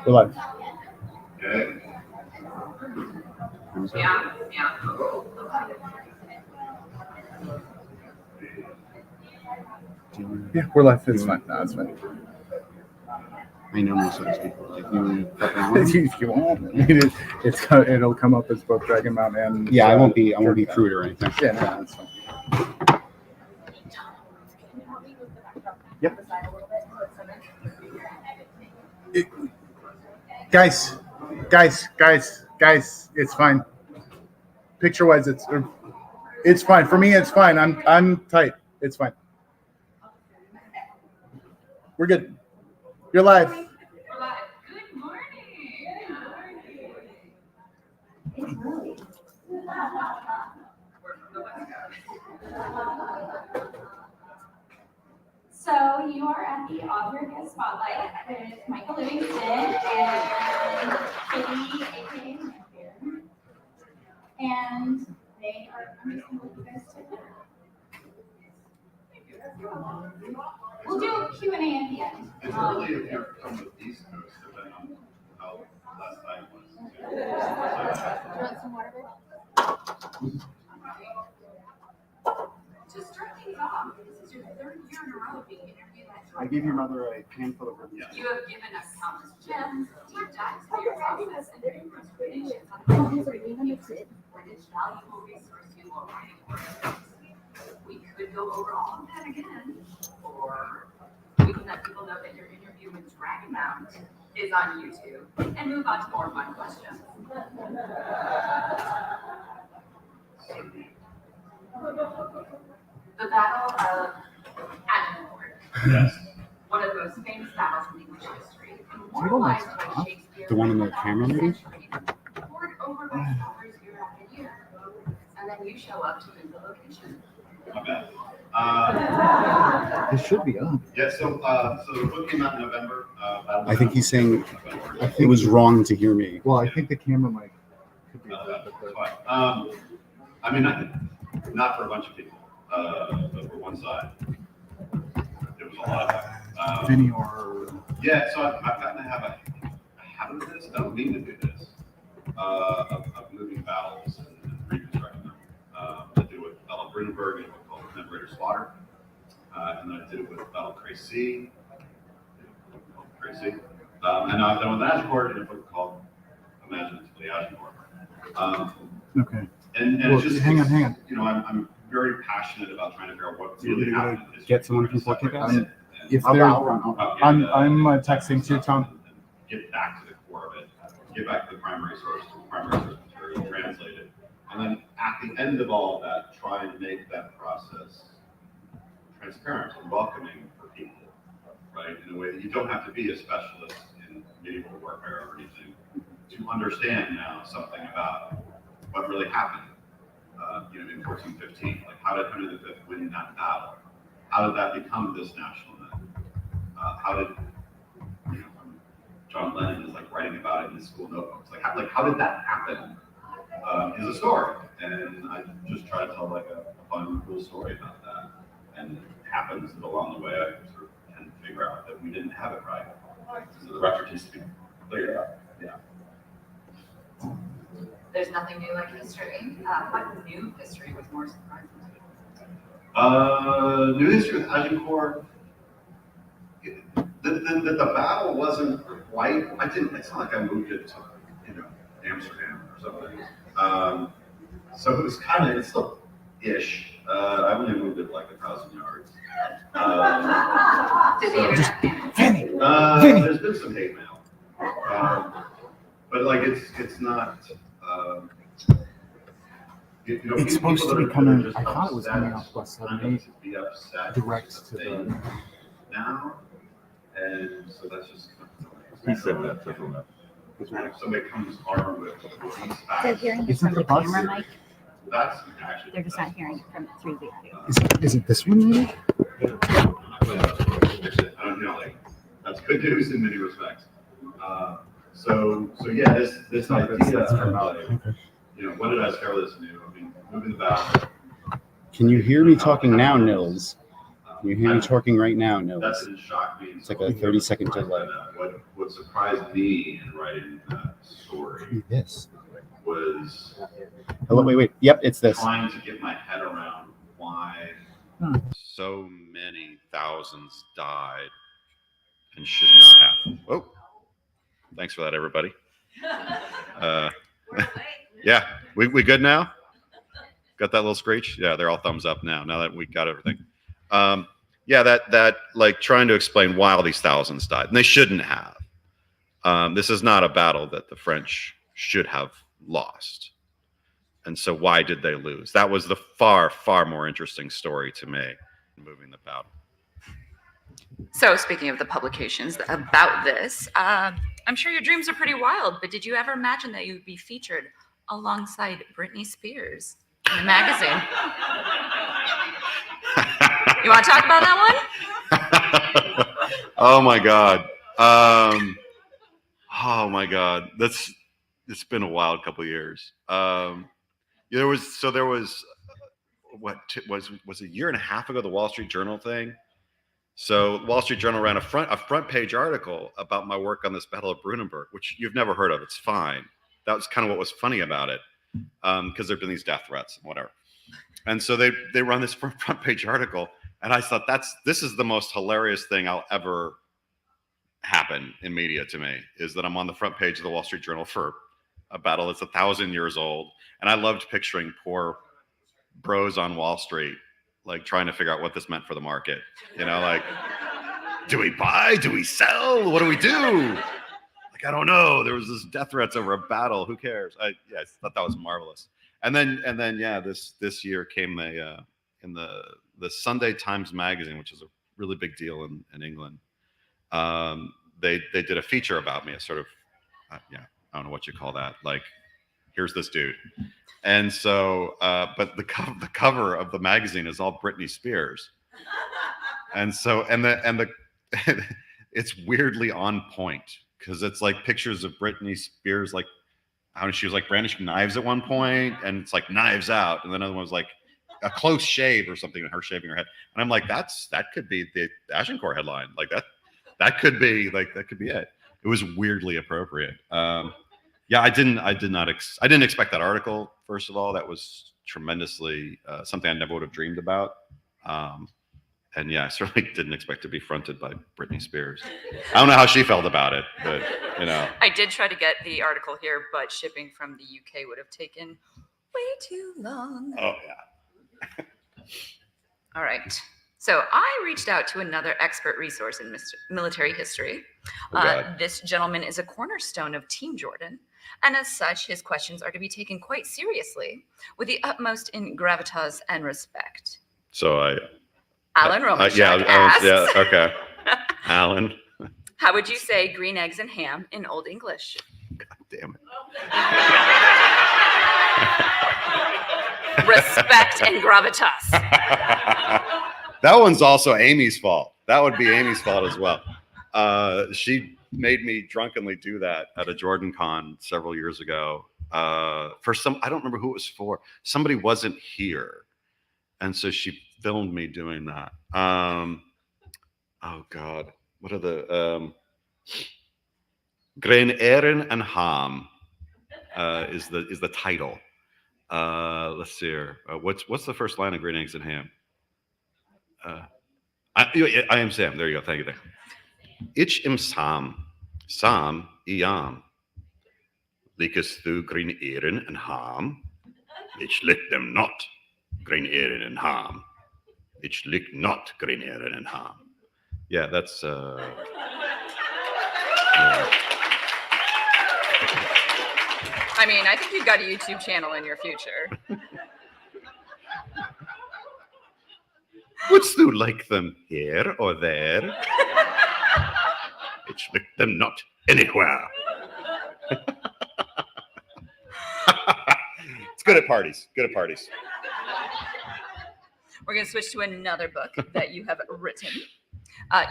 We're live. Okay. Yeah, we're live. It's fine. No, it's fine. I know most of those people. Like, you If you want, it'll come up as both Dragonmount and I won't be crude or anything. Yeah, no, that's fine. Yep. Guys, it's fine. Picture-wise, it's fine for me. It's fine. I'm tight. It's fine. We're good. You're live. Good morning. So you are at the Author Guest Spotlight with Michael Livingston and Katie, aka here. And they are, I'm just going to let you guys take it. We'll do a Q&A at the end. It's early if you're from the East Coast, depending on how last night was. Do you want some water? To start things off, this is your third year in a row being interviewed at I gave your mother a handful of reviews. You have given us countless gems, deep dives into your process, and numerous predictions on how to for each valuable resource you will write for. We could go over all of that again, or we can let people know that your interview with Dragonmount is on YouTube and move on to more fun questions. The Battle of Agincourt. Yes. One of the most famous battles in English history. Immortalized by Shakespeare. The one in the camera, maybe? Poured over by scholars year after year. And then you show up to move the location. My bad. It should be up. Yeah, so the book came out in November. I think he's saying it was wrong to hear me. Well, I think the camera mic could be up. I mean, not for a bunch of people, but for one side. There was a lot of that. Vinny or... Yeah, so I've gotten to have a habit of this. I don't mean to do this. Of moving battles and reconstructing them. I did it with Battle of Brunenburg in a book called Commemorator Slaughter. And then I did it with Battle of Crécy. And now I've done with Agincourt in a book called Imaginatively Agincourt. Okay. And Well, it's just hang on. You know, I'm very passionate about trying to figure out what really happened. Get someone from Fort Kick-Ass? If they're, I'm texting to Tom. Get back to the core of it. Get back to the primary source material, translate it, and then at the end of all of that, try and make that process transparent and welcoming for people, right? In a way that you don't have to be a specialist in medieval warfare or anything to understand now something about what really happened, in 1415. Like, how did Henry V win that battle? How did that become this national event? How did John Lennon is like writing about it in his school notebooks? Like how did that happen? Is a story, and I just try to tell like a fun, cool story about that. And it happens that along the way, I sort of can figure out that we didn't have it right. So the record needs to be cleared up. Yeah. There's nothing new like history. What new history was more surprising to you? New history with Agincourt. The battle wasn't quite. It's not like I moved it to Amsterdam or something. So it was kind of, it's still ish. I only moved it like 1,000 yards. There's been some hate mail, but like it's not. It's supposed to be coming. I thought it was coming off West 78 direct to the. Now, and so that's just. He said that several times. If somebody comes armed with these They're facts, hearing it Isn't from the the bus? camera mic. that's actually. They're just not hearing it from through the audio. Is it this one? Maybe? I don't know, like, that's good news in many respects. So yeah, this not idea this, that's of, from- like, when did I discover this new? I mean, moving the battle. Can you hear me talking now, Nils? Can you hear me talking right now, That Nils? didn't shock me. It's like a 30-second delay. What what surprised me in writing that story This. was Oh, wait. Yep, it's this. trying to get my head around why so many thousands died and should not have. Oh, thanks for that, everybody. Yeah, we good now? Got that little screech? Yeah, they're all thumbs up now that we got everything. Yeah, that like trying to explain why all these thousands died, and they shouldn't have. This is not a battle that the French should have lost. And so why did they lose? That was the far, far more interesting story to me, moving the battle. So speaking of the publications about this, I'm sure your dreams are pretty wild, but did you ever imagine that you would be featured alongside Britney Spears in a magazine? You want to talk about that one? Oh my God. Oh my God. It's been a wild couple of years. There was what was a year and a half ago, the Wall Street Journal thing. So Wall Street Journal ran a front page article about my work on this Battle of Brunanburg, which you've never heard of. It's fine. That was kind of what was funny about it, because there've been these death threats and whatever. And so they run this front page article, and I thought this is the most hilarious thing I'll ever happen in media to me, is that I'm on the front page of the Wall Street Journal for a battle that's 1,000 years old. And I loved picturing poor bros on Wall Street, like trying to figure out what this meant for the market. You know, like, do we buy? Do we sell? What do we do? Like, I don't know. There was this death threats over a battle. Who cares? I thought that was marvelous. And then yeah, this year came in the Sunday Times Magazine, which is a really big deal in England. They did a feature about me, a sort of I don't know what you call that. Like, here's this dude. And so, but the cover of the magazine is all Britney Spears. And so, and the it's weirdly on point, because it's like pictures of Britney Spears, like how she was like brandishing knives at one point, and it's like knives out. And then another one was like a close shave or something, and her shaving her head. And I'm like, that could be the Agincourt headline. Like that could be it. It was weirdly appropriate. Yeah, I didn't expect that article. First of all, that was tremendously something I never would have dreamed about. And yeah, I certainly didn't expect to be fronted by Britney Spears. I don't know how she felt about it, but you know. I did try to get the article here, but shipping from the UK would have taken way too long. Oh yeah. All right. So I reached out to another expert resource in military history. This gentleman is a cornerstone of Team Jordan, and as such, his questions are to be taken quite seriously with the utmost in gravitas and respect. So Alan Romashek asks, yeah, okay. Alan. How would you say green eggs and ham in Old English? God damn it. Respect and gravitas. That one's also Amy's fault. That would be Amy's fault as well. She made me drunkenly do that at a JordanCon several years ago. For some, I don't remember who it was for. Somebody wasn't here. And so she filmed me doing that. Oh God, what are the Grain Erin and Ham is the title. Let's see here. What's the first line of Green Eggs and Ham? I am Sam. There you go. Thank you. Ich im Sam iam. Lickest du green Erin and Ham? Ich lick them not, green Erin and Ham. Ich lick not green Erin and Ham. Yeah, that's yeah. I mean, I think you've got a YouTube channel in your future. Wouldst du like them here or there? Ich lick them not anywhere. It's good at parties. Good at parties. We're going to switch to another book that you have written.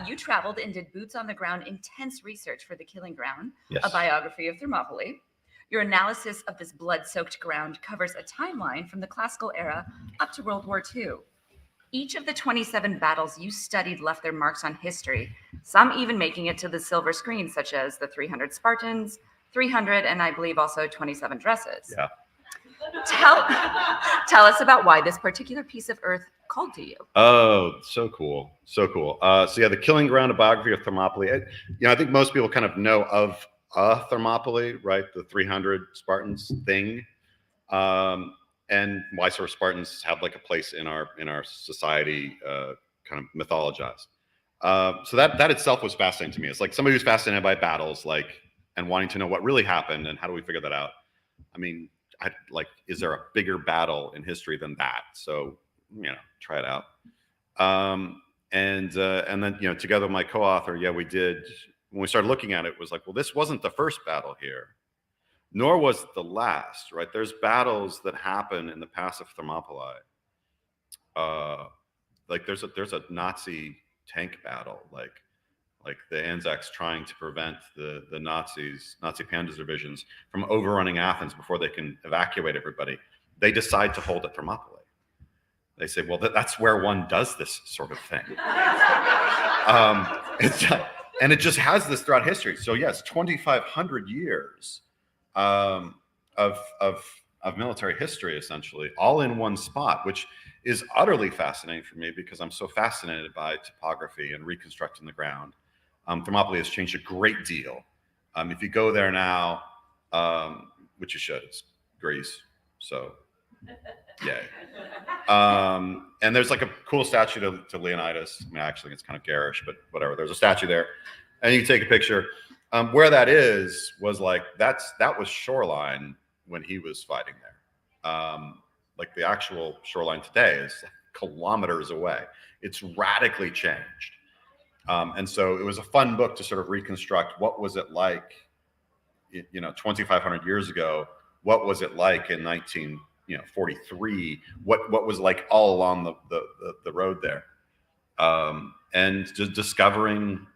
You traveled and did boots on the ground intense research for The Killing Ground, Yes. a biography of Thermopylae. Your analysis of this blood-soaked ground covers a timeline from the classical era up to World War II. Each of the 27 battles you studied left their marks on history, some even making it to the silver screen, such as the 300 Spartans, 300, and I believe also 27 dresses. Yeah. Tell us about why this particular piece of earth called to you. Oh, so cool. So cool. So yeah, the Killing Ground, a biography of Thermopylae. I think most people kind of know of Thermopylae, right? The 300 Spartans thing. And why sort of Spartans have like a place in our society, kind of mythologized. So that itself was fascinating to me. It's like somebody who's fascinated by battles, and wanting to know what really happened and how do we figure that out. I mean, is there a bigger battle in history than that? So, try it out. And then, together with my co-author, we did, when we started looking at it, it was like, well, this wasn't the first battle here, nor was it the last, right? There's battles that happen in the pass of Thermopylae. There's a Nazi tank battle, like the Anzacs trying to prevent the Nazi Panzer divisions from overrunning Athens before they can evacuate everybody. They decide to hold at Thermopylae. They say, well, that's where one does this sort of thing. And it just has this throughout history. So yes, 2,500 years of military history, essentially, all in one spot, which is utterly fascinating for me because I'm so fascinated by topography and reconstructing the ground. Thermopylae has changed a great deal. If you go there now, which you should, it's Greece, so yay. And there's like a cool statue to Leonidas. I mean, actually, it's kind of garish, but whatever. There's a statue there, and you can take a picture. Where that was like that was shoreline when he was fighting there. Like the actual shoreline today is kilometers away. It's radically changed. And so it was a fun book to sort of reconstruct what was it like, 2,500 years ago. What was it like in 1943? What was like all along the road there, and just discovering,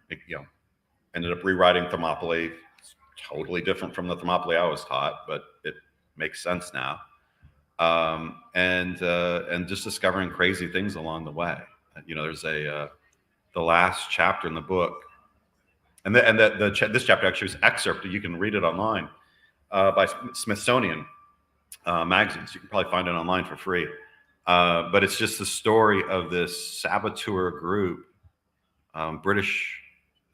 ended up rewriting Thermopylae. It's totally different from the Thermopylae I was taught, but it makes sense now. And just discovering crazy things along the way. There's the last chapter in the book, and this chapter actually was excerpted. You can read it online by Smithsonian magazines. You can probably find it online for free. But it's just the story of this saboteur group, British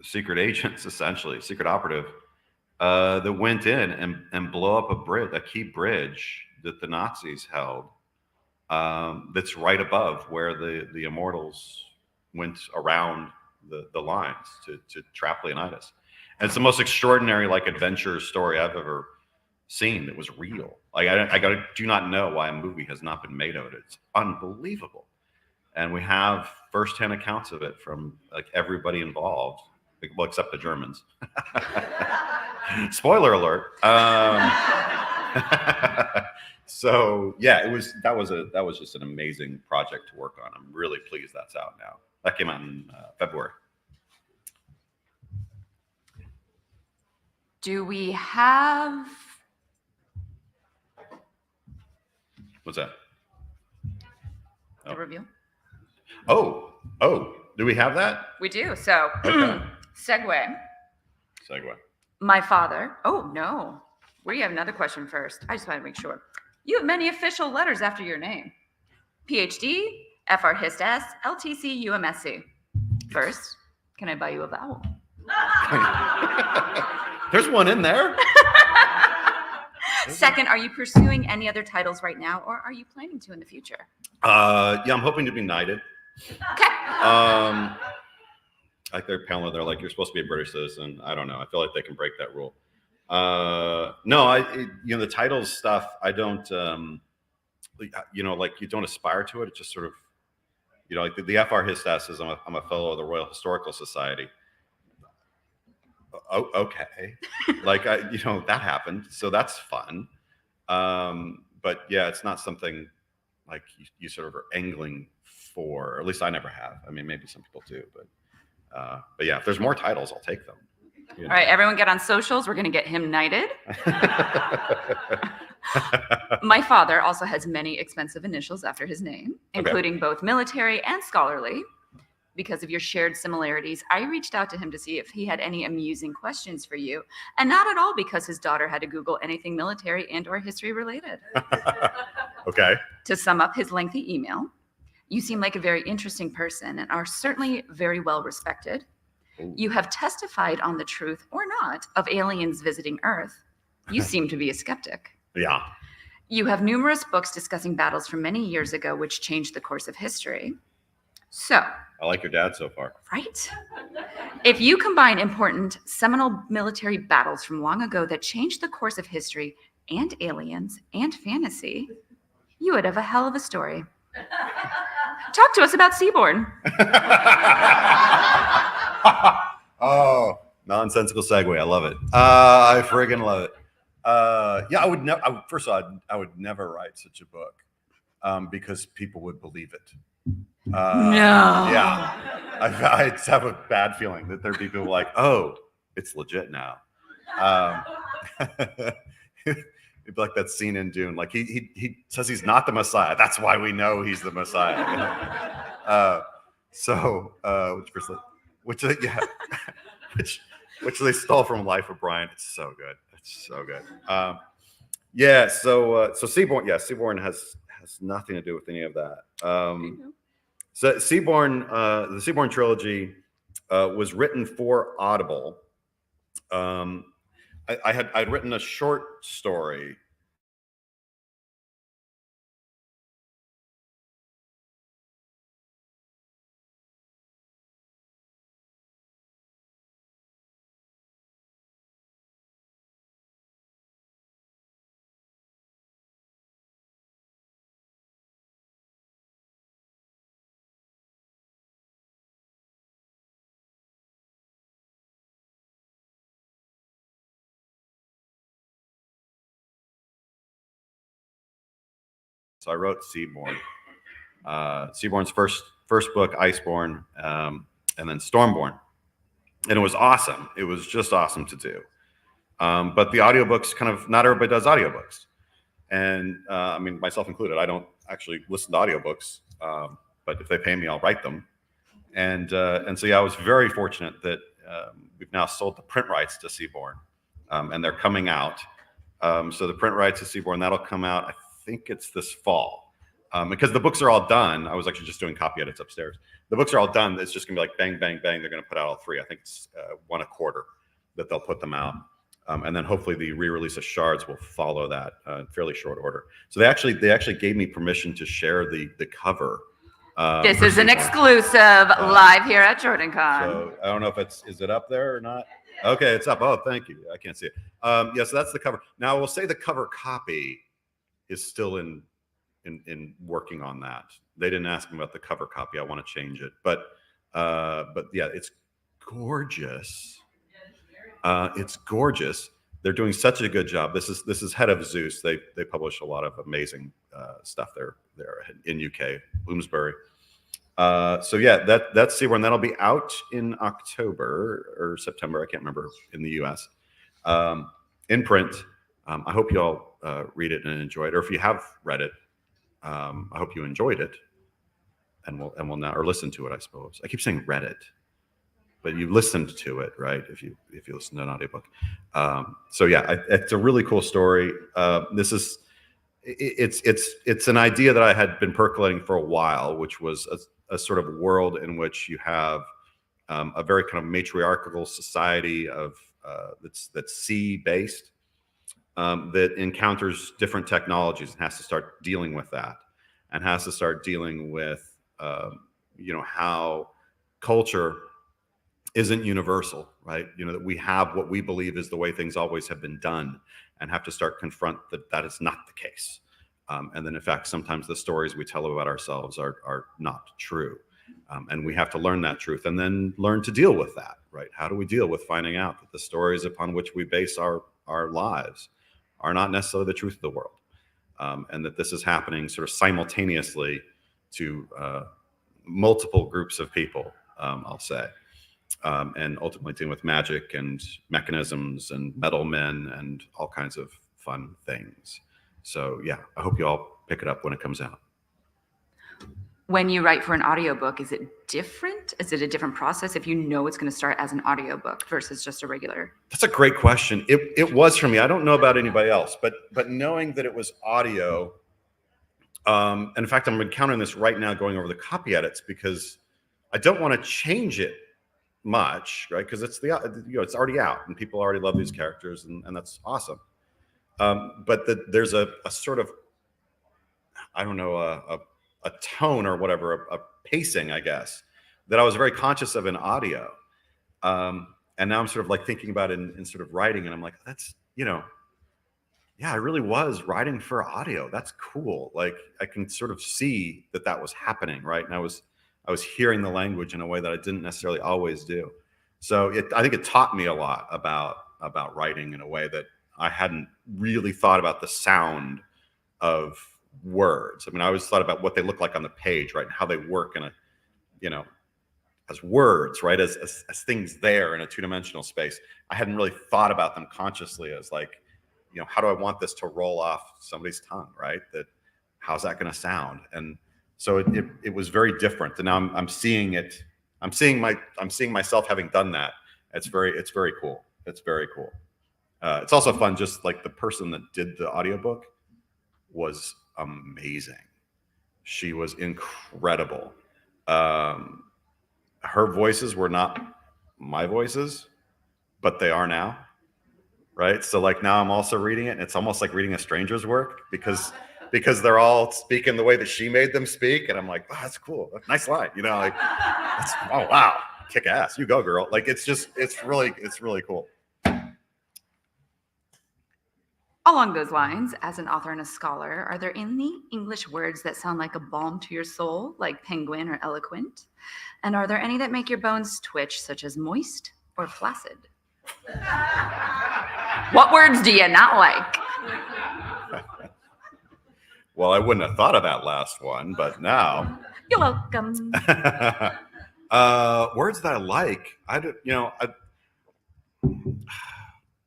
secret agents, essentially, secret operative, that went in and blow up a key bridge that the Nazis held, that's right above where the immortals went around the lines to trap Leonidas. And it's the most extraordinary adventure story I've ever seen that was real. I do not know why a movie has not been made of it. It's unbelievable. And we have firsthand accounts of it from everybody involved, well, except the Germans. Spoiler alert. So yeah, that was just an amazing project to work on. I'm really pleased that's out now. That came out in February. Do we have... What's that? The review? Oh, do we have that? We do. So, Okay. segue. My father. Oh, no. We have another question first. I just want to make sure. You have many official letters after your name. PhD, FR Hist S, LTC, UMSC. First, can I buy you a vowel? There's one in there. Second, are you pursuing any other titles right now, or are you planning to in the future? Yeah, I'm hoping to be knighted. Okay. They're like, you're supposed to be a British citizen. I don't know. I feel like they can break that rule. No, the titles stuff, I don't, you don't aspire to it. It just sort of, the FR Hist S is I'm a fellow of the Royal Historical Society. Oh, okay. That happened. So that's fun. But yeah, it's not something like you sort of are angling for, or at least I never have. I mean, maybe some people do, but yeah, if there's more titles, I'll take them. All right, everyone get on socials. We're going to get him knighted. My father also has many expensive initials after his name, Okay. including both military and scholarly. Because of your shared similarities, I reached out to him to see if he had any amusing questions for you, and not at all because his daughter had to Google anything military and or history related. Okay. To sum up his lengthy email, you seem like a very interesting person and are certainly very well respected. Ooh. You have testified on the truth or not of aliens visiting Earth. You seem to be a skeptic. Yeah. You have numerous books discussing battles from many years ago which changed the course of history. So, I like your dad so far. right? If you combine important seminal military battles from long ago that changed the course of history and aliens and fantasy, you would have a hell of a story. Talk to us about Seaborn. Oh, nonsensical segue. I love it. I friggin' love it. Yeah, I would never. First of all, I would never write such a book because people would believe it. No. Yeah, I just have a bad feeling that there'd be people like, "Oh, it's legit now." It'd be like that scene in Dune. Like he says he's not the Messiah. That's why we know he's the Messiah. Which they stole from Life of Brian. It's so good. It's so good. Yeah. So Seaborn. Yeah, Seaborn has nothing to do with any of that. So Seaborn, the Seaborn trilogy was written for Audible. I'd written a short story. So I wrote Seaborn. Seaborn's first book, Iceborn, and then Stormborn. And it was awesome. It was just awesome to do. But the audiobooks not everybody does audiobooks. And I mean, myself included, I don't actually listen to audiobooks, but if they pay me, I'll write them. And so, yeah, I was very fortunate that we've now sold the print rights to Seaborn, and they're coming out. So the print rights to Seaborn, that'll come out, I think it's this fall. Because the books are all done. I was actually just doing copy edits upstairs. The books are all done. It's just going to be like bang, bang, bang. They're going to put out all three. I think it's one a quarter that they'll put them out. And then hopefully the re-release of Shards will follow that in fairly short order. So they actually gave me permission to share the cover. This is an exclusive live here at JordanCon. So I don't know if is it up there or not? Okay, it's up. Oh, thank you. I can't see it. Yeah, so that's the cover. Now I will say the cover copy is still in working on that. They didn't ask me about the cover copy. I want to change it, but yeah, it's gorgeous. It's gorgeous. They're doing such a good job. This is Head of Zeus. They publish a lot of amazing stuff there in UK, Bloomsbury. So yeah, that's Seaborn. That'll be out in October or September. I can't remember in the US. In print. I hope you all read it and enjoy it. Or if you have read it, I hope you enjoyed it, and will now, or listen to it. I suppose I keep saying read it, but you listened to it, right? If you listen to an audiobook. So yeah, it's a really cool story. It's an idea that I had been percolating for a while, which was a sort of world in which you have a very kind of matriarchal society of that's sea based. That encounters different technologies and has to start dealing with that, and has to start dealing with how culture isn't universal, right? That we have what we believe is the way things always have been done, and have to start confront that is not the case. And then in fact, sometimes the stories we tell about ourselves are not true. And we have to learn that truth and then learn to deal with that, right? How do we deal with finding out that the stories upon which we base our lives are not necessarily the truth of the world, and that this is happening sort of simultaneously to multiple groups of people, I'll say, and ultimately dealing with magic and mechanisms and metal men and all kinds of fun things. So yeah, I hope you all pick it up when it comes out. When you write for an audiobook, is it different? Is it a different process if you know it's going to start as an audiobook versus just a regular? That's a great question. It was for me. I don't know about anybody else, but knowing that it was audio, and in fact, I'm encountering this right now going over the copy edits because I don't want to change it much, right? Because it's it's already out and people already love these characters, and that's awesome. But there's a sort of, I don't know, a tone or whatever, a pacing, I guess, that I was very conscious of in audio. And now I'm sort of like thinking about it in sort of writing, and I'm like, that's, yeah, I really was writing for audio. That's cool. Like I can sort of see that was happening, right? And I was hearing the language in a way that I didn't necessarily always do. So I think it taught me a lot about writing in a way that I hadn't really thought about the sound of words. I mean, I always thought about what they look like on the page, right? And how they work in a, as words, right? As things there in a two-dimensional space. I hadn't really thought about them consciously as like, how do I want this to roll off somebody's tongue, right? How's that going to sound? And so it was very different. And now I'm seeing it. I'm seeing myself having done that. It's very cool. It's very cool. It's also fun. Just like the person that did the audiobook was amazing. She was incredible. Her voices were not my voices, but they are now, right? So like now I'm also reading it, and it's almost like reading a stranger's work because they're all speaking the way that she made them speak, and I'm like, wow, that's cool, nice line, like, oh wow, kick ass, you go girl. Like it's really cool. Along those lines, as an author and a scholar, are there any English words that sound like a balm to your soul, like penguin or eloquent? And are there any that make your bones twitch, such as moist or flaccid? What words do you not like? Well, I wouldn't have thought of that last one, but now. You're welcome. Words that I like,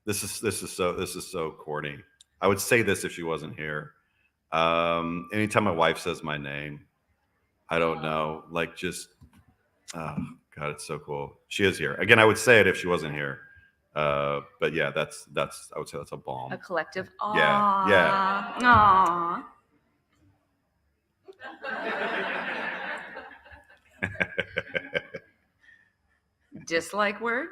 This is so corny. I would say this if she wasn't here. Anytime my wife says my name, I don't know, like just, oh God, it's so cool. She is here. Again, I would say it if she wasn't here. But yeah, that's I would say that's a balm. A collective aww. Yeah. Aww. Dislike words?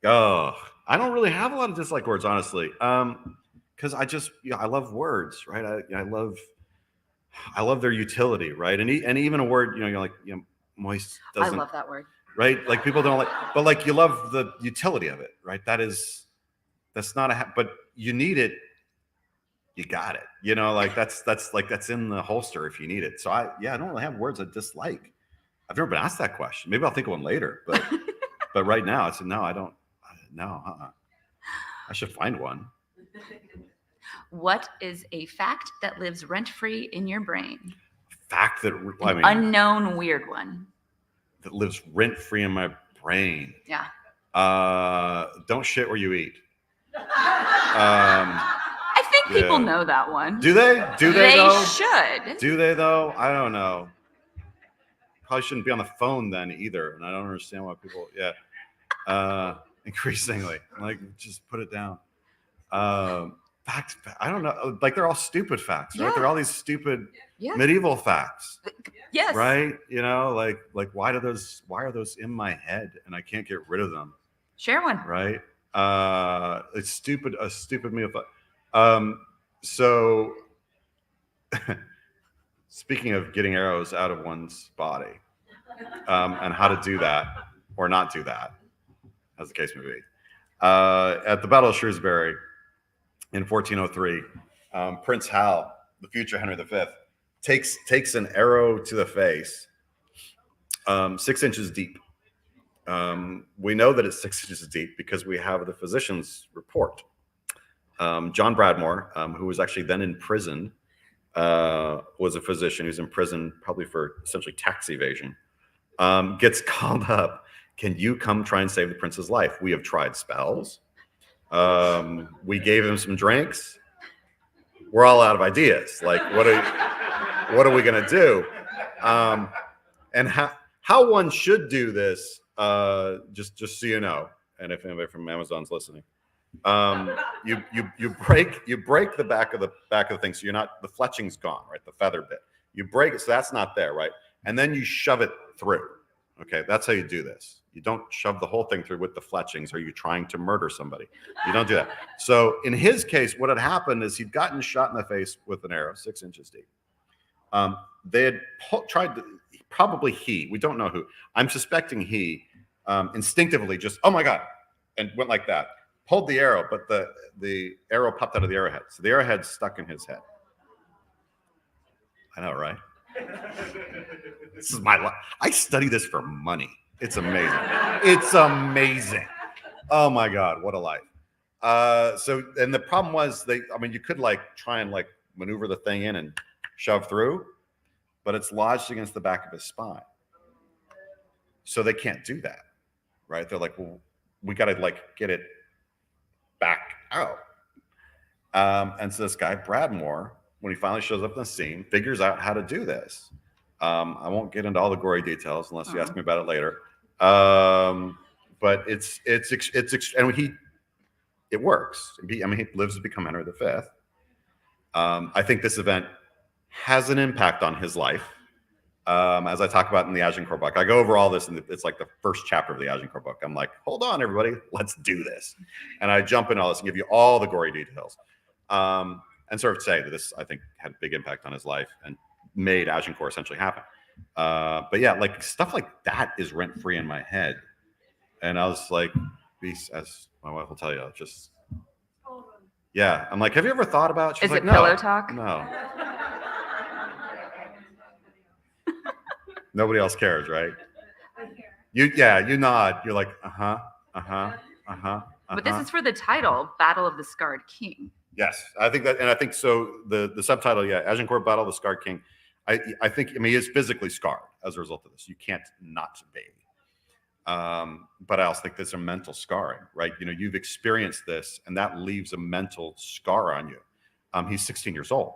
Oh, I don't really have a lot of dislike words, honestly. Because I just, I love words, right? I love their utility, right? And even a word, you're like, moist doesn't. I love that word. Right? Like people don't like, but like you love the utility of it, right? That's not but you need it. You got it. Like that's in the holster if you need it. So I don't really have words I dislike. I've never been asked that question. Maybe I'll think of one later, but but right now it's no, I don't. No, I should find one. What is a fact that lives rent-free in your brain? Fact that Unknown weird one. That lives rent-free in my brain. Yeah. Don't shit where you eat. I think people know that one. Do they? Do they though? They should. Do they though? I don't know. Probably shouldn't be on the phone then either. And I don't understand why people, increasingly, like, just put it down. Facts, I don't know. Like, they're all stupid facts, right? Yeah. They're all these stupid medieval facts. Yes. Right? Like why are those in my head and I can't get rid of them? Share one. Right? It's stupid, a stupid medieval fact. So speaking of getting arrows out of one's body, and how to do that or not do that, as the case may be. At the Battle of Shrewsbury in 1403, Prince Hal, the future Henry V, takes an arrow to the face, 6 inches deep. We know that it's 6 inches deep because we have the physician's report. John Bradmore, who was actually then in prison, was a physician who's in prison probably for essentially tax evasion, gets called up. Can you come try and save the prince's life? We have tried spells. We gave him some drinks. we're all out of ideas. Like, what are we gonna do? And how one should do this, just so you know, and if anybody from Amazon's listening, you break the back of the thing, so you're not, the fletching's gone, right? The feather bit, you break it, so that's not there, right? And then you shove it through. Okay, that's how you do this. You don't shove the whole thing through with the fletchings. Or you're trying to murder somebody. You don't do that. So in his case, what had happened is he'd gotten shot in the face with an arrow, 6 inches deep. They had tried to, probably we don't know who. I'm suspecting he instinctively just, oh my God, and went like that. Pulled the arrow, but the arrow popped out of the arrowhead. So the arrowhead stuck in his head. I know, right? This is my life. I study this for money. It's amazing. It's amazing. Oh my God, what a life. So, and the problem was you could like try and like maneuver the thing in and shove through, but it's lodged against the back of his spine. So they can't do that, right? They're like, well, we got to like get it back out. And so this guy, Bradmore, when he finally shows up on the scene, figures out how to do this. I won't get into all the gory details unless you ask me about it later. But it works. He lives to become Henry V. I think this event has an impact on his life. As I talk about in the Agincourt book, I go over all this, and it's like the first chapter of the Agincourt book. I'm like, hold on, everybody, let's do this. And I jump in all this and give you all the gory details. And sort of say that this, I think, had a big impact on his life and made Agincourt essentially happen. But yeah, like stuff like that is rent free in my head. And I was like, as my wife will tell you, just, yeah. I'm like, have you ever thought about? She's Is like, it pillow talk? No. Nobody else cares, right? You nod. You're like, But this is for the title, Battle of the Scarred King. Yes, I think that, and I think so. The subtitle, Agincourt Battle of the Scarred King. I think he is physically scarred as a result of this. You can't not be. But I also think there's a mental scarring, right? You know, you've experienced this, and that leaves a mental scar on you. He's 16 years old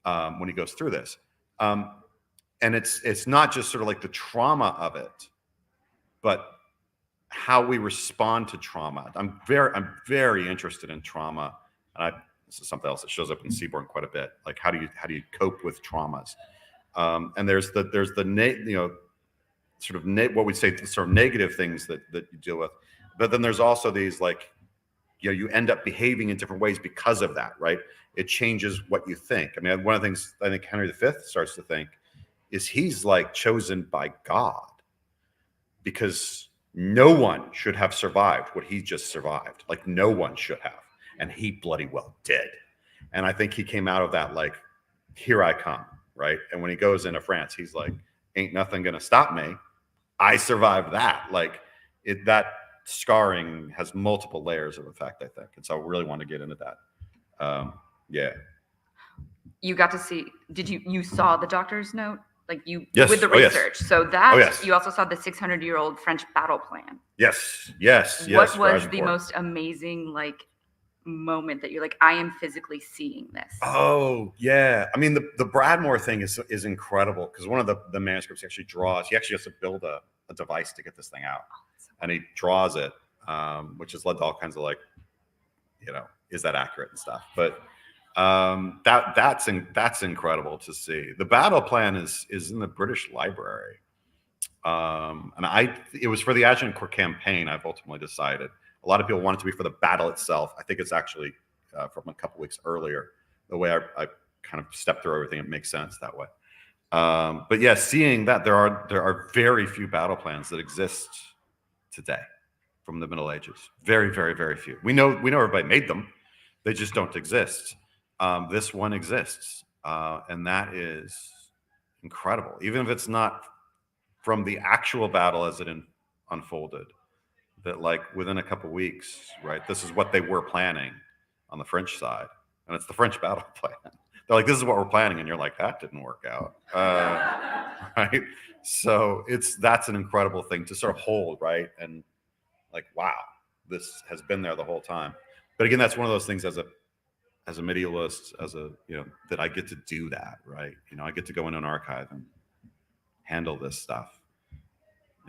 when he goes through this, and it's not just sort of like the trauma of it, but how we respond to trauma. I'm very interested in trauma. And this is something else that shows up in Seaborn quite a bit. Like, how do you cope with traumas? And there's what we say sort of negative things that you deal with, but then there's also these like, you end up behaving in different ways because of that, right? It changes what you think. I mean, one of the things I think Henry V starts to think is he's like chosen by God, because no one should have survived what he just survived. Like, no one should have. And he bloody well did. And I think he came out of that like, here I come, right? And when he goes into France, he's like, ain't nothing gonna stop me. I survived that. Like, that scarring has multiple layers of effect, I think. And so I really want to get into that. Yeah. You got to see, you saw the doctor's note? Like yes. With the research. Yes. So that, yes. You also saw the 600-year-old French battle plan. Yes. What was the most amazing, like, moment that you're like, I am physically seeing this? Oh yeah, I mean the Bradmore thing is incredible, because one of the manuscripts he actually has to build a device to get this thing out, and he draws it, which has led to all kinds of like, is that accurate and stuff, but that's incredible to see. The battle plan is in the British Library, and it was for the Agincourt campaign. I've ultimately decided. A lot of people want it to be for the battle itself. I think it's actually from a couple weeks earlier. The way I kind of stepped through everything, it makes sense that way. But yeah, seeing that there are very few battle plans that exist today from the Middle Ages. Very, very, very few. We know everybody made them. They just don't exist. This one exists, and that is incredible. Even if it's not from the actual battle as it unfolded. That like within a couple weeks, right? This is what they were planning on the French side, and it's the French battle plan. They're like, this is what we're planning, and you're like, that didn't work out, right? So that's an incredible thing to sort of hold, right? And like, wow, this has been there the whole time. But again, that's one of those things as as a medialist, as a, that I get to do that, right? I get to go in an archive and handle this stuff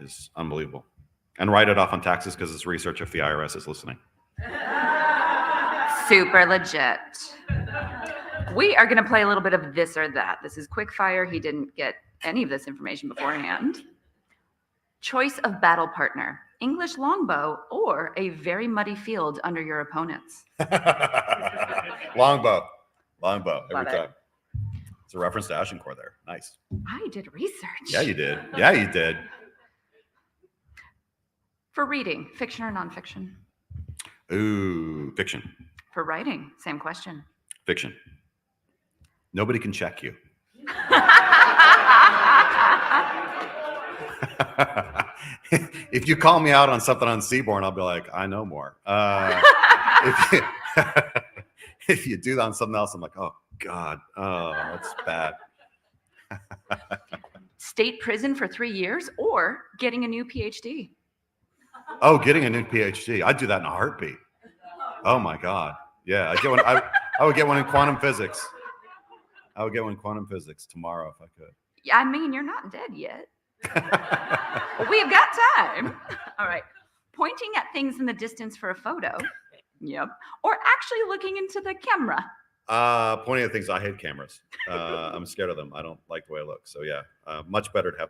is unbelievable. And write it off on taxes because it's research if the IRS is listening. Super legit. We are going to play a little bit of this or that. This is quick fire. He didn't get any of this information beforehand. Choice of battle partner, English longbow or a very muddy field under your opponents. Longbow every Love it. time. It's a reference to Agincourt there. Nice. I did research. Yeah, you did. For reading, fiction or nonfiction? Ooh, fiction. For writing, same question. Fiction. Nobody can check you. If you call me out on something on Seaborn, I'll be like, I know more. If you do that on something else, I'm like, oh God, that's bad. State prison for 3 years or getting a new PhD? Oh, getting a new PhD. I'd do that in a heartbeat. Oh my God. Yeah, I would get one in quantum physics. I would get one in quantum physics tomorrow if I could. Yeah, I mean, you're not dead yet. We've got time. All right. Pointing at things in the distance for a photo. Yep. Or actually looking into the camera. Pointing at things. I hate cameras. I'm scared of them. I don't like the way I look. So yeah, much better to have.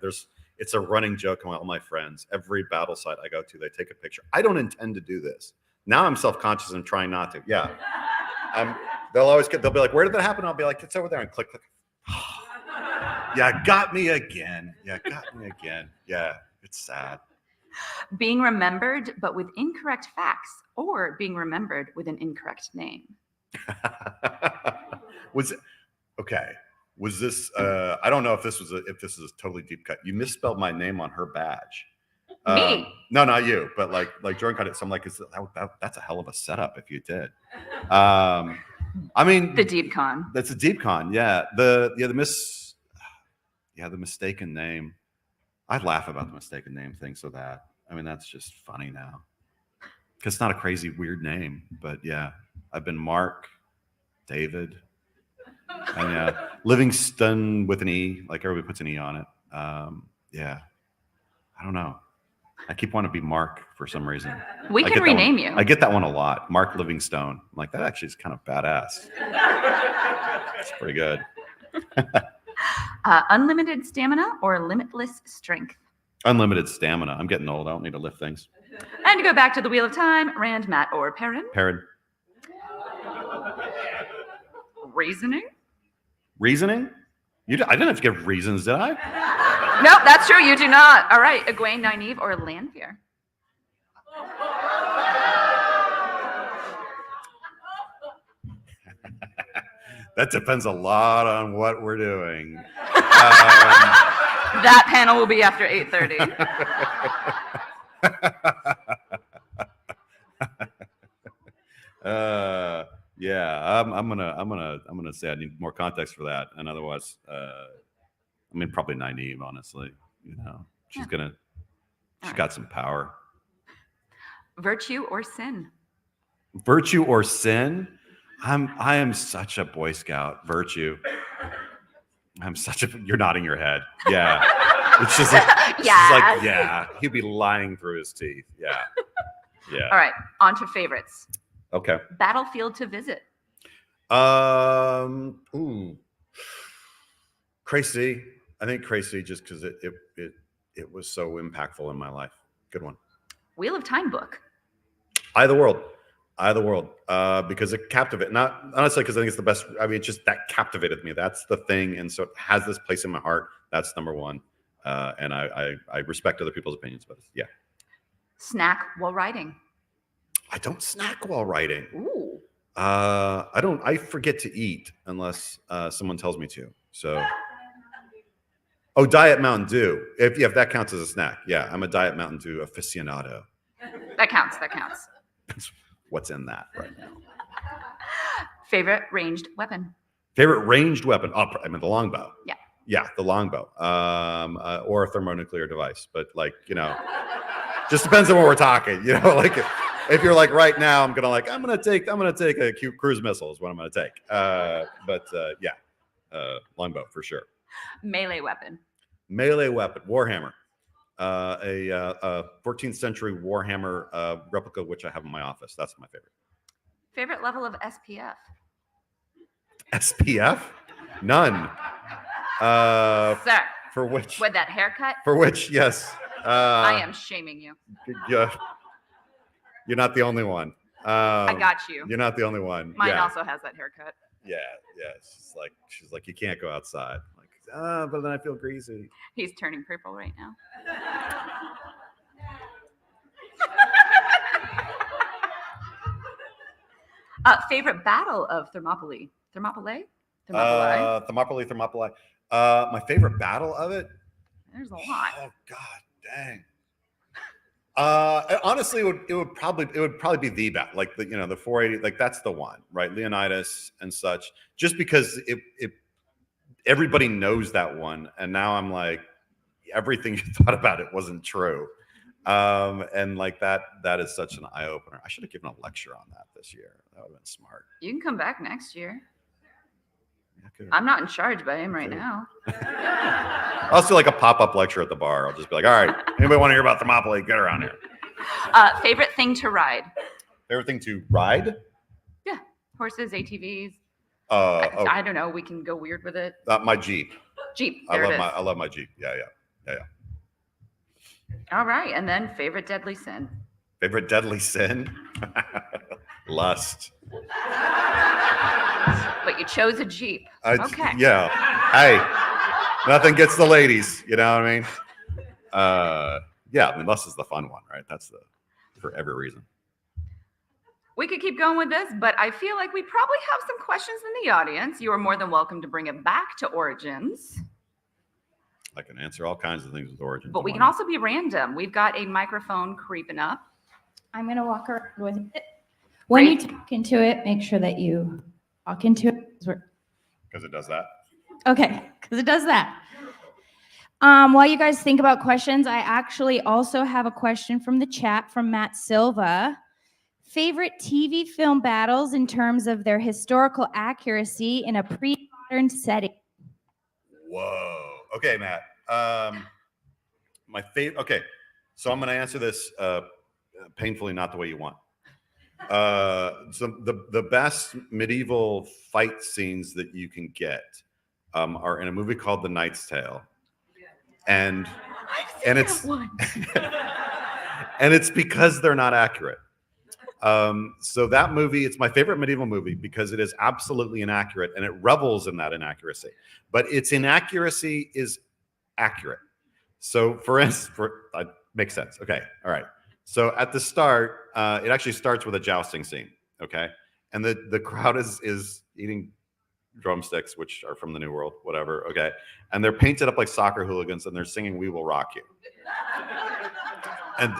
It's a running joke among all my friends. Every battle site I go to, they take a picture. I don't intend to do this. Now I'm self-conscious and trying not to. Yeah. They'll be like, where did that happen? I'll be like, it's over there, and click. Yeah, got me again. Yeah, it's sad. Being remembered, but with incorrect facts, or being remembered with an incorrect name. Was this? I don't know if this is a totally deep cut. You misspelled my name on her badge. Me? No, not you. But like JordanCon. So I'm like, that's a hell of a setup if you did. I mean, the deep con. That's a deep con. Yeah. The mistaken name. I laugh about the mistaken name thing. So that's just funny now. Because it's not a crazy weird name, but yeah, I've been Mark, David, and yeah, Livingston with an E. Like everybody puts an E on it. Yeah, I don't know. I keep wanting to be Mark for some reason. We can rename you. I get that one a lot. Mark Livingstone. I'm like, that actually is kind of badass. It's pretty good. Unlimited stamina or limitless strength? Unlimited stamina. I'm getting old. I don't need to lift things. And to go back to the Wheel of Time, Rand, Matt, or Perrin? Perrin. Reasoning? Reasoning? I didn't have to give reasons, did I? No, that's true. You do not. All right. Egwene, Nynaeve, or Lanfear? That depends a lot on what we're doing. That panel will be after 8:30. Yeah, I'm gonna say I need more context for that, and otherwise, probably Nynaeve, honestly. She's got some power. Virtue or sin? Virtue or sin? I am such a Boy Scout. Virtue. You're nodding your head. Yeah. It's just like, yeah, he'd be lying through his teeth. Yeah. Yeah. All right. On to favorites. Okay. Battlefield to visit. Crecy. I think Crecy, just because it was so impactful in my life. Good one. Wheel of Time book. Eye of the World. Because it captivated, not honestly because I think it's the best. It's just that captivated me. That's the thing, and so it has this place in my heart. That's number one, and I respect other people's opinions, but yeah. Snack while writing. I don't snack while writing. Ooh. I don't. I forget to eat unless someone tells me to. So. Oh, Diet Mountain Dew. If that counts as a snack, yeah, I'm a Diet Mountain Dew aficionado. That counts. What's in that right now? Favorite ranged weapon? Favorite ranged weapon? Oh, the longbow. Yeah. Yeah, the longbow. Or a thermonuclear device. But just depends on what we're talking. if you're like right now, I'm gonna take a cruise missile is what I'm gonna take. Longbow for sure. Melee weapon. Melee weapon, Warhammer. A 14th century Warhammer replica, which I have in my office. That's my favorite. Favorite level of SPF? SPF? None. Sir, For which? with that haircut, For which? Yes. I am shaming you. Yeah. You're not the only one. I got you. You're not the only one. Mine yeah. also has that haircut. Yeah. She's like, you can't go outside. I'm like, but then I feel greasy. He's turning purple right now. Favorite battle of Thermopylae? Thermopylae? Thermopylae. My favorite battle of it? There's a lot. Oh God, dang. Honestly, it would probably be the battle, like the 480, like that's the one, right? Leonidas and such. Just because it everybody knows that one, and now I'm like, everything you thought about it wasn't true. And like that is such an eye opener. I should have given a lecture on that this year. That would have been smart. You can come back next year. Yeah, I'm not in charge, but I am right now. I'll do like a pop-up lecture at the bar. I'll just be like, all right, anybody want to hear about Thermopylae? Get around here. Favorite thing to ride? Favorite thing to ride? Yeah, horses, ATVs. Oh, I don't know. We can go weird with it. my Jeep. Jeep. I There it is. love my Jeep. Yeah. All right, and then favorite deadly sin. Favorite deadly sin? Lust. But you chose a Jeep. Okay. Yeah. Hey, nothing gets the ladies. You know what I mean? Yeah. I mean, lust is the fun one, right? That's for every reason. We could keep going with this, but I feel like we probably have some questions in the audience. You are more than welcome to bring it back to Origins. I can answer all kinds of things with Origins. But we can also be random. We've got a microphone creeping up. I'm going to walk around with it. When you talk into it, make sure that you talk into it. Because it does that. Okay, because it does that. While you guys think about questions, I actually also have a question from the chat from Matt Silva. Favorite TV film battles in terms of their historical accuracy in a pre-modern setting? Whoa. Okay, Matt. My favorite. Okay, so I'm going to answer this painfully not the way you want. So the best medieval fight scenes that you can get are in a movie called The Knight's Tale, and it's and it's because they're not accurate. So that movie, it's my favorite medieval movie because it is absolutely inaccurate and it revels in that inaccuracy. But its inaccuracy is accurate. So for instance, makes sense. Okay, all right. So at the start, it actually starts with a jousting scene. Okay, and the crowd is eating drumsticks, which are from the New World, whatever. Okay, and they're painted up like soccer hooligans and they're singing "We Will Rock You." And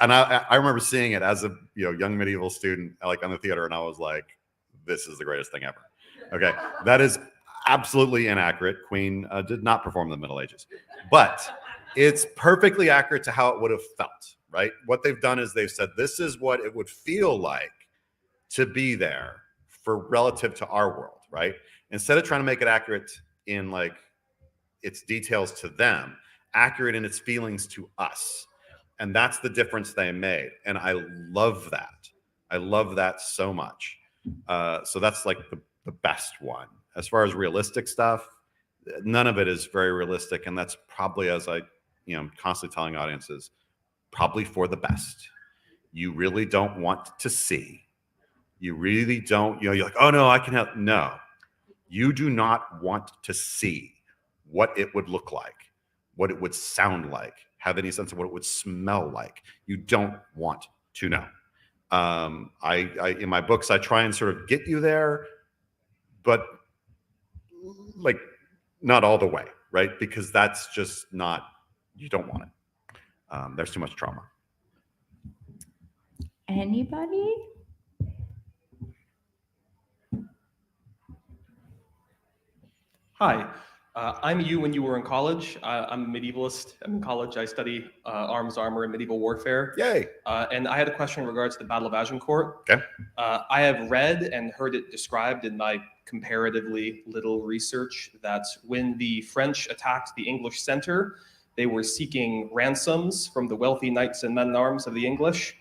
and I remember seeing it as a young medieval student, like on the theater, and I was like, this is the greatest thing ever. Okay, that is absolutely inaccurate. Queen did not perform in the Middle Ages, but it's perfectly accurate to how it would have felt, right? What they've done is they've said, this is what it would feel like to be there for relative to our world, right? Instead of trying to make it accurate in like its details to them, accurate in its feelings to us. And that's the difference they made. And I love that. I love that so much. So that's like the best one. As far as realistic stuff, none of it is very realistic. And that's probably, as I constantly telling audiences, probably for the best. You really don't want to see. You really don't, you're like, oh no, I can help. No, you do not want to see what it would look like, what it would sound like, have any sense of what it would smell like. You don't want to know. I in my books, I try and sort of get you there, but like not all the way, right? Because that's just not, you don't want it. There's too much trauma. Anybody? Hi. I'm you when you were in college. I'm a medievalist. I'm in college. I study arms, armor, and medieval warfare. Yay. And I had a question in regards to the Battle of Agincourt. Okay. I have read and heard it described in my comparatively little research that when the French attacked the English center, they were seeking ransoms from the wealthy knights and men-at-arms of the English.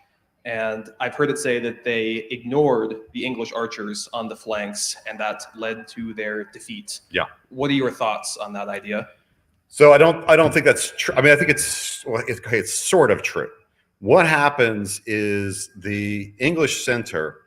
And I've heard it say that they ignored the English archers on the flanks, and that led to their defeat. Yeah. What are your thoughts on that idea? So I don't think that's true. I mean, I think it's sort of true. What happens is the English center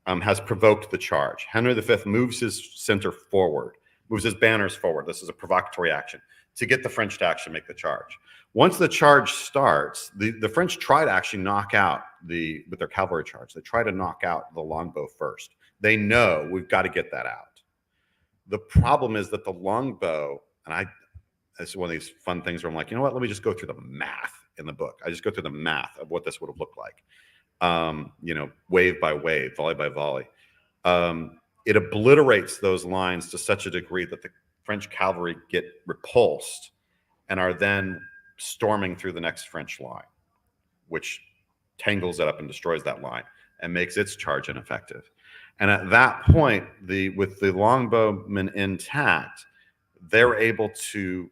has provoked the charge. Henry V moves his center forward, moves his banners forward. This is a provocatory action to get the French to actually make the charge. Once the charge starts, the French try to actually knock out with their cavalry charge. They try to knock out the longbow first. They know we've got to get that out. The problem is that the longbow, and this is one of these fun things where I'm like, you know what? Let me just go through the math in the book. I just go through the math of what this would have looked like. Wave by wave, volley by volley. It obliterates those lines to such a degree that the French cavalry get repulsed and are then storming through the next French line, which tangles it up and destroys that line and makes its charge ineffective. And at that point, with the longbowmen intact, they're able to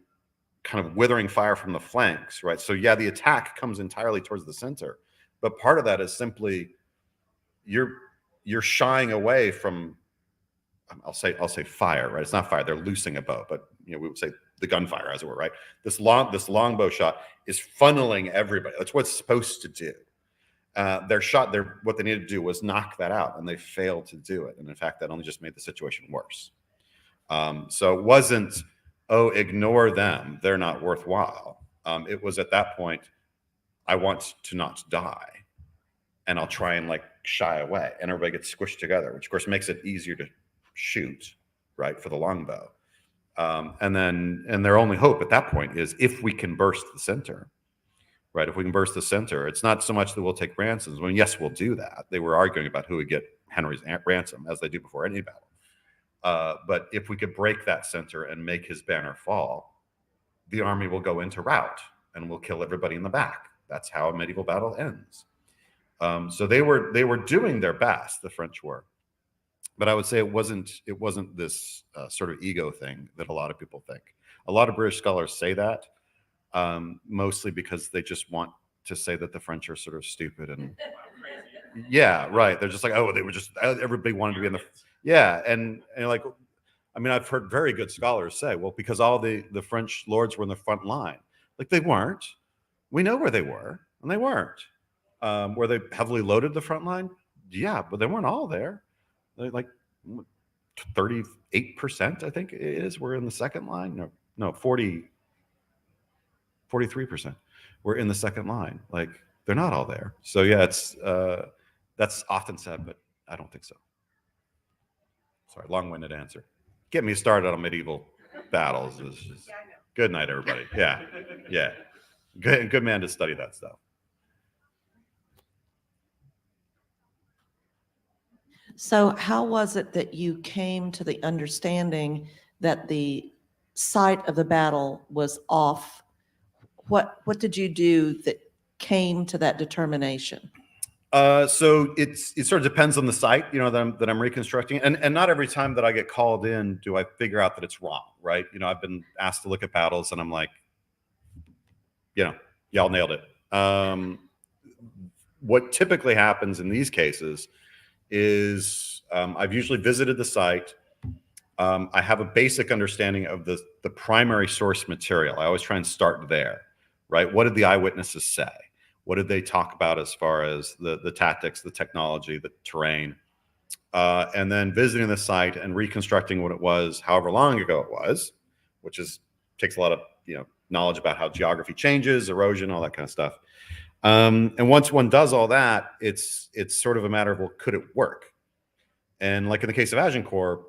kind of withering fire from the flanks, right? So yeah, the attack comes entirely towards the center, but part of that is simply you're shying away from, I'll say fire, right? It's not fire; they're loosing a bow, but we would say the gunfire, as it were, right? This longbow shot is funneling everybody. That's what it's supposed to do. What they needed to do was knock that out, and they failed to do it. And in fact, that only just made the situation worse. So it wasn't, ignore them; they're not worthwhile. It was at that point, I want to not die, and I'll try and shy away, and everybody gets squished together, which of course makes it easier to shoot, right, for the longbow. And their only hope at that point is if we can burst the center, right? If we can burst the center, it's not so much that we'll take ransoms. I mean, yes, we'll do that. They were arguing about who would get Henry's ransom, as they do before any battle. But if we could break that center and make his banner fall, the army will go into rout and we'll kill everybody in the back. That's how a medieval battle ends. So they were doing their best, the French were. But I would say it wasn't this sort of ego thing that a lot of people think. A lot of British scholars say that, mostly because they just want to say that the French are sort of stupid and yeah, right. They're just like, they were just, everybody wanted to be in the, yeah. And I mean, I've heard very good scholars say, well, because all the French lords were in the front line. They weren't. We know where they were, and they weren't. Were they heavily loaded the front line? Yeah, but they weren't all there. 38%, I think it is, were in the second line. No, 43% were in the second line. They're not all there. So yeah, it's that's often said, but I don't think so. Sorry, long-winded answer. Get me started on medieval battles. Good night, everybody. Yeah. Good man to study that stuff. So how was it that you came to the understanding that the site of the battle was off? What did you do that came to that determination? So it sort of depends on the site, that I'm reconstructing. And not every time that I get called in do I figure out that it's wrong, right? I've been asked to look at battles and I'm like, y'all nailed it. What typically happens in these cases is I've usually visited the site. I have a basic understanding of the primary source material. I always try and start there, right? What did the eyewitnesses say? What did they talk about as far as the tactics, the technology, the terrain? And then visiting the site and reconstructing what it was, however long ago it was, which takes a lot of knowledge about how geography changes, erosion, all that kind of stuff. And once one does all that, it's sort of a matter of, well, could it work? And in the case of Agincourt,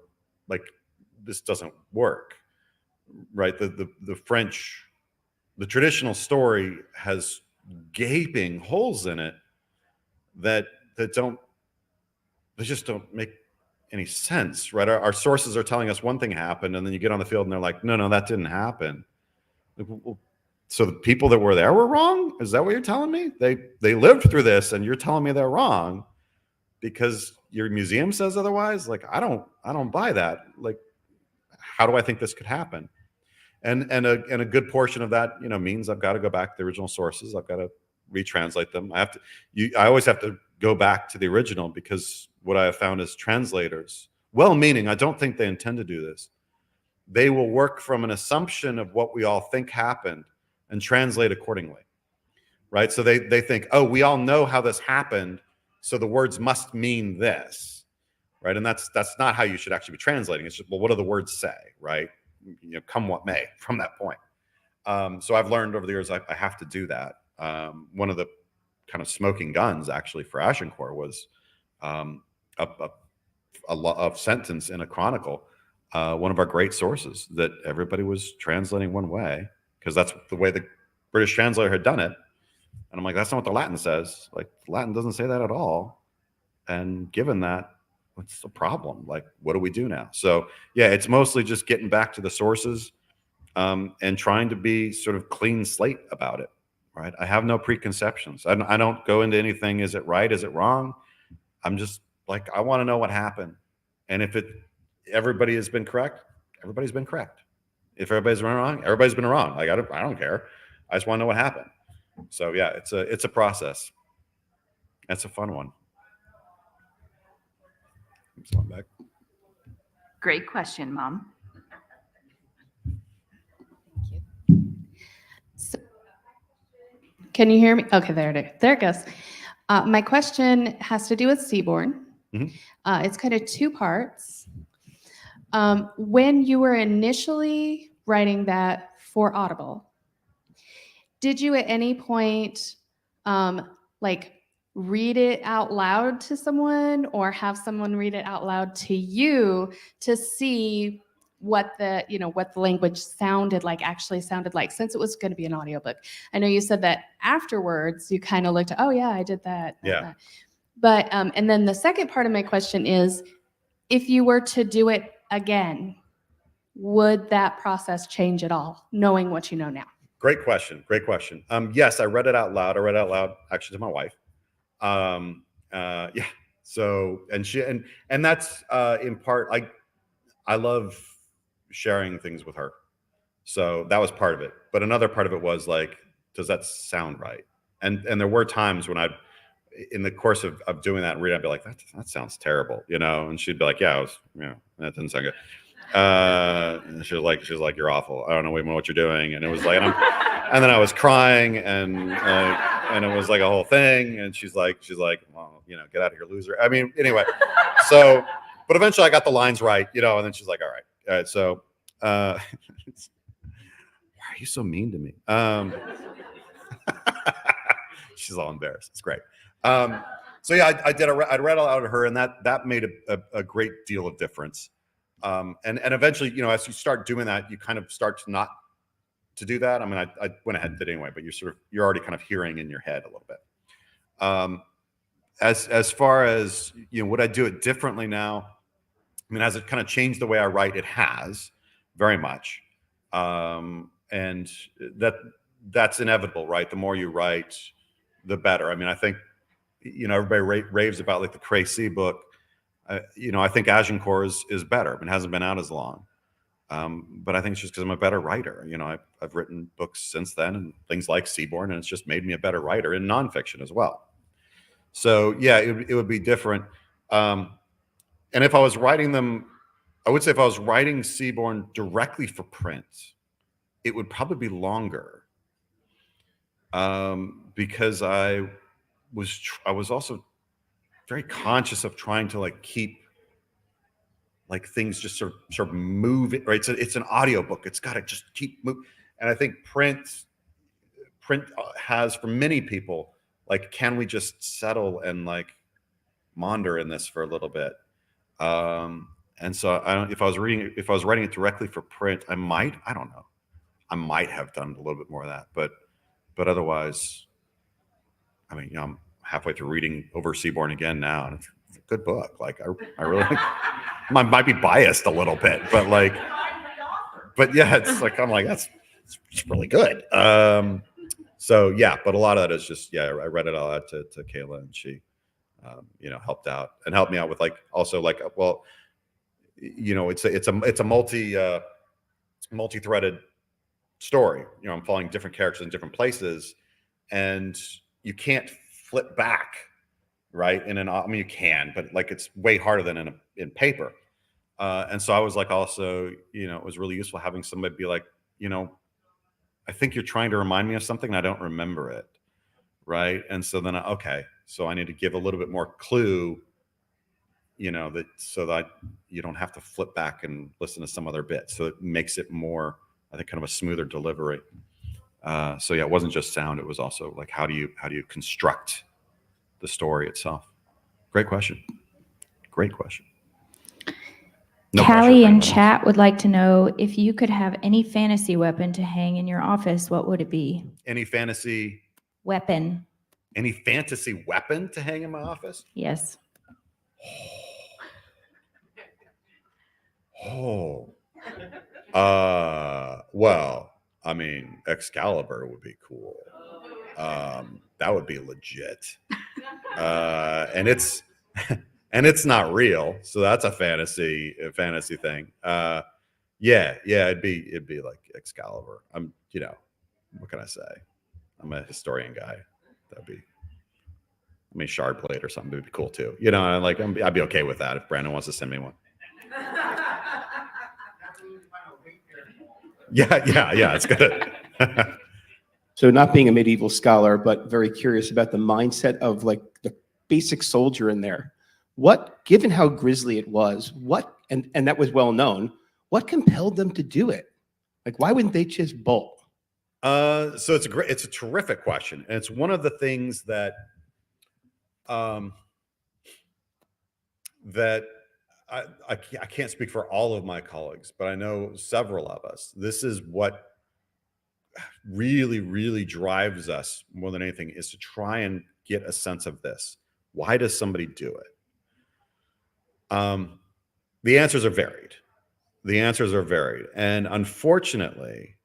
this doesn't work, right? The French, the traditional story has gaping holes in it that just don't make any sense, right? Our sources are telling us one thing happened, and then you get on the field and they're like, no, that didn't happen. Well, so the people that were there were wrong? Is that what you're telling me? They lived through this, and you're telling me they're wrong because your museum says otherwise? Like, I don't buy that. Like, how do I think this could happen? And a good portion of that, means I've got to go back to the original sources. I've got to retranslate them. I always have to go back to the original, because what I have found is translators, well-meaning, I don't think they intend to do this. They will work from an assumption of what we all think happened and translate accordingly, right? So they think, oh, we all know how this happened, so the words must mean this, right? And that's not how you should actually be translating. It's just, well, what do the words say, right? Come what may from that point. So I've learned over the years I have to do that. One of the kind of smoking guns actually for Agincourt was a sentence in a chronicle, one of our great sources, that everybody was translating one way because that's the way the British translator had done it. And I'm like, that's not what the Latin says. Like, Latin doesn't say that at all. And given that, what's the problem? Like, what do we do now? So yeah, it's mostly just getting back to the sources and trying to be sort of clean slate about it, right? I have no preconceptions. I don't go into anything, is it right? Is it wrong? I'm just like, I want to know what happened. And if everybody has been correct, everybody's been correct. If everybody's been wrong, everybody's been wrong. Like, I don't care. I just want to know what happened. So yeah, it's a process. That's a fun one. Back. Great question, Mom. So, can you hear me? Okay, there it goes. My question has to do with Seaborn. Mm-hmm. It's kind of two parts. When you were initially writing that for Audible, did you at any point read it out loud to someone, or have someone read it out loud to you to see what the language actually sounded like, since it was going to be an audiobook? I know you said that afterwards you kind of looked at, oh yeah, I did that. Yeah. But and then the second part of my question is, if you were to do it again, would that process change at all, knowing what you know now? Great question. Yes, I read it out loud. I read it out loud actually to my wife. Yeah. So, and that's in part, I love sharing things with her. So that was part of it. But another part of it was like, does that sound right? And there were times when in the course of doing that and reading, I'd be like, that sounds terrible, and she'd be like, yeah, that didn't sound good. And she was like, you're awful. I don't know what you're doing. And it was like, and then I was crying, and it was like a whole thing. And she's like, well, get out of here, loser. I mean, anyway, so, but eventually I got the lines right, and then she's like, all right. So, why are you so mean to me? She's all embarrassed. It's great. So yeah, I read aloud to her, and that made a great deal of difference. And eventually, as you start doing that, you kind of start to not to do that. I mean, I went ahead and did it anyway, but you're already kind of hearing in your head a little bit. As far as, would I do it differently now? I mean, has it kind of changed the way I write? It has, very much. And that's inevitable, right? The more you write, the better. I mean, I think, everybody raves about like the Crazy book. I think Agincourt is better. It hasn't been out as long. But I think it's just because I'm a better writer. I've written books since then, and things like Seaborn, and it's just made me a better writer in nonfiction as well. So yeah, it would be different. And if I was writing them, I would say if I was writing Seaborn directly for print, it would probably be longer. Because I was also very conscious of trying to keep things just sort of moving, right? It's an audiobook. It's got to just keep moving. And I think print has, for many people, can we just settle and maunder in this for a little bit? And so if I was writing it directly for print, I might have done a little bit more of that, but otherwise, I mean, I'm halfway through reading over Seaborn again now, and it's a good book. I really I might be biased a little bit, but like, but yeah, it's like, I'm like, it's really good. So yeah, but a lot of that is just, yeah, I read it all out to Kayla, and she, you know, helped me out with like, also like, well, you know, it's a multi-threaded story. You know, I'm following different characters in different places, and you can't flip back, right? I mean, you can, but like, it's way harder than in paper. And so I was like, also, you know, it was really useful having somebody be like, you know, I think you're trying to remind me of something and I don't remember it. Right. And so then, okay, so I need to give a little bit more clue, you know, so that you don't have to flip back and listen to some other bit. So it makes it more, I think, kind of a smoother delivery. So yeah, it wasn't just sound. It was also like, how do you construct the story itself? Great question. Great question. No Callie pressure. in chat would like to know if you could have any fantasy weapon to hang in your office, what would it be? Any fantasy Weapon. Any fantasy weapon to hang in my office? Yes. Oh. Well, I mean, Excalibur would be cool. That would be legit. And it's not real, so that's a fantasy thing. Yeah, it'd be like Excalibur. You know, what can I say? I'm a historian guy. Shard blade or something would be cool too. You know, like I'd be okay with that if Brandon wants to send me one. Yeah, it's good. So not being a medieval scholar, but very curious about the mindset of like the basic soldier in there. What, given how grisly it was, and that was well known, what compelled them to do it? Like, why wouldn't they just bolt? So it's a terrific question. And it's one of the things that, that I can't speak for all of my colleagues, but I know several of us. This is what really, really drives us more than anything, is to try and get a sense of this. Why does somebody do it? The answers are varied. And unfortunately,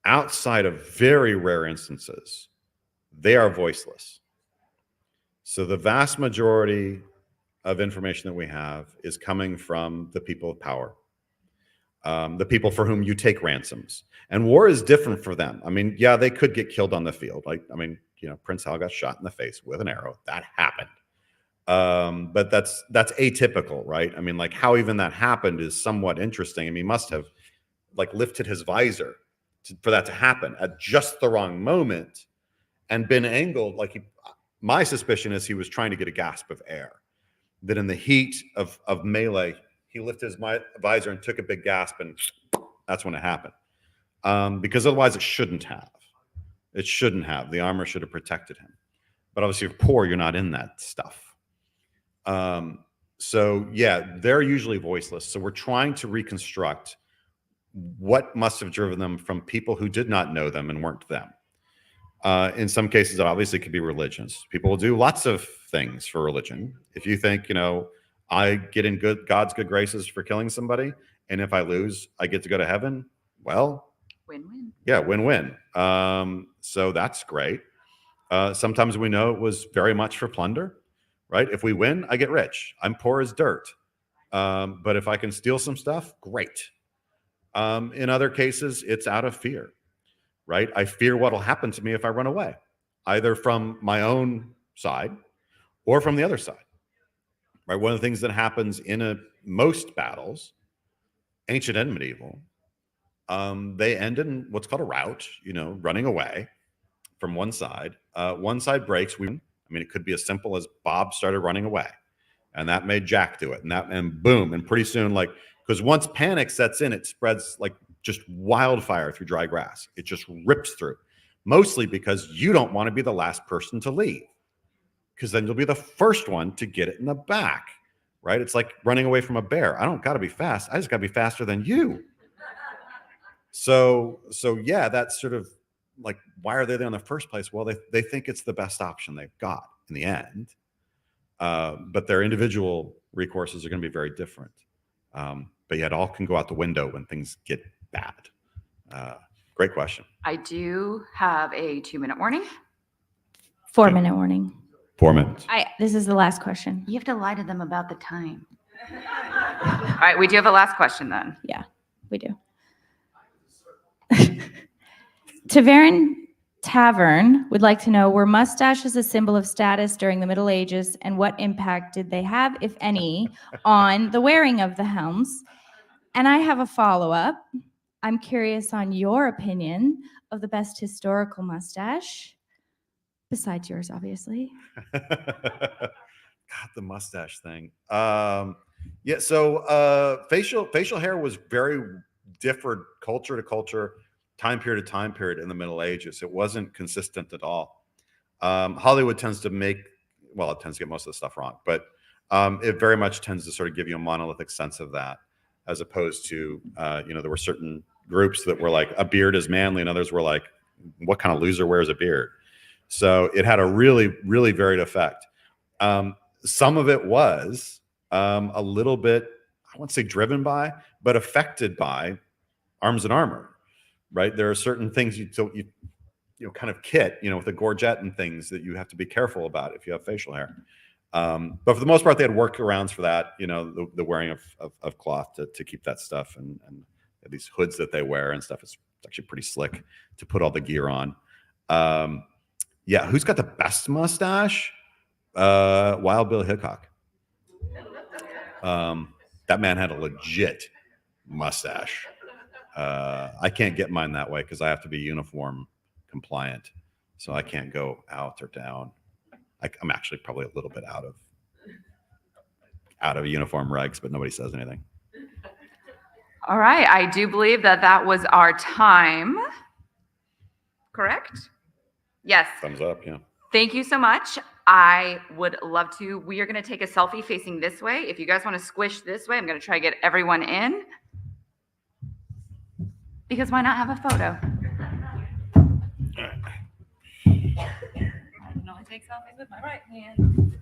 outside of very rare instances, they are voiceless. So the vast majority of information that we have is coming from the people of power, the people for whom you take ransoms. And war is different for them. I mean, yeah, they could get killed on the field. You know, Prince Hal got shot in the face with an arrow. That happened. But that's atypical, right? I mean, like, how even that happened is somewhat interesting. I mean, he must have like lifted his visor for that to happen at just the wrong moment and been angled. Like, my suspicion is he was trying to get a gasp of air. That in the heat of melee, he lifted his visor and took a big gasp, and that's when it happened. Because otherwise it shouldn't have. The armor should have protected him. But obviously, if you're poor, you're not in that stuff. So yeah, they're usually voiceless. So we're trying to reconstruct what must have driven them from people who did not know them and weren't them. In some cases, it obviously could be religions. People will do lots of things for religion. If you think, you know, I get in God's good graces for killing somebody, and if I lose, I get to go to heaven, well, win-win. Yeah, win-win. So that's great. Sometimes we know it was very much for plunder, right? If we win, I get rich. I'm poor as dirt. But if I can steal some stuff, great. In other cases, it's out of fear, right? I fear what'll happen to me if I run away, either from my own side or from the other side, right? One of the things that happens in most battles, ancient and medieval, they end in what's called a rout, you know, running away from one side. One side breaks. I mean, it could be as simple as Bob started running away, and that made Jack do it, and boom, and pretty soon, like, because once panic sets in, it spreads like just wildfire through dry grass. It just rips through, mostly because you don't want to be the last person to leave, because then you'll be the first one to get it in the back, right? It's like running away from a bear. I don't got to be fast. I just got to be faster than you. So yeah, that's sort of like, why are they there in the first place? Well, they think it's the best option they've got in the end. But their individual recourses are going to be very different. But yeah, it all can go out the window when things get bad. Great question. I do have a 2-minute warning. 4-minute warning. 4 minutes. This is the last question. You have to lie to them about the time. All right, we do have a last question then. Yeah, we do. Taverin Tavern would like to know, were mustaches a symbol of status during the Middle Ages, and what impact did they have, if any, on the wearing of the helms? And I have a follow-up. I'm curious on your opinion of the best historical mustache, besides yours, obviously. God, the mustache thing. Yeah, so facial hair was very different culture to culture, time period to time period in the Middle Ages. It wasn't consistent at all. Hollywood tends to it tends to get most of the stuff wrong, but it very much tends to sort of give you a monolithic sense of that, as opposed to, there were certain groups that were like, a beard is manly, and others were like, what kind of loser wears a beard? So it had a really, really varied effect. Some of it was a little bit, I won't say driven by, but affected by Arms and Armor, right? There are certain things you kind of kit, with the gorget and things that you have to be careful about if you have facial hair. But for the most part, they had workarounds for that, the wearing of cloth to keep that stuff, and these hoods that they wear and stuff is actually pretty slick to put all the gear on. Yeah, who's got the best mustache? Wild Bill Hickok. That man had a legit mustache. I can't get mine that way because I have to be uniform compliant, so I can't go out or down. I'm actually probably a little bit out of uniform regs, but nobody says anything. All right, I do believe that was our time. Correct? Yes. Thumbs up, yeah. Thank you so much. I would love to. We are going to take a selfie facing this way. If you guys want to squish this way, I'm going to try to get everyone in. Because why not have a photo? I can only take selfies with my right hand.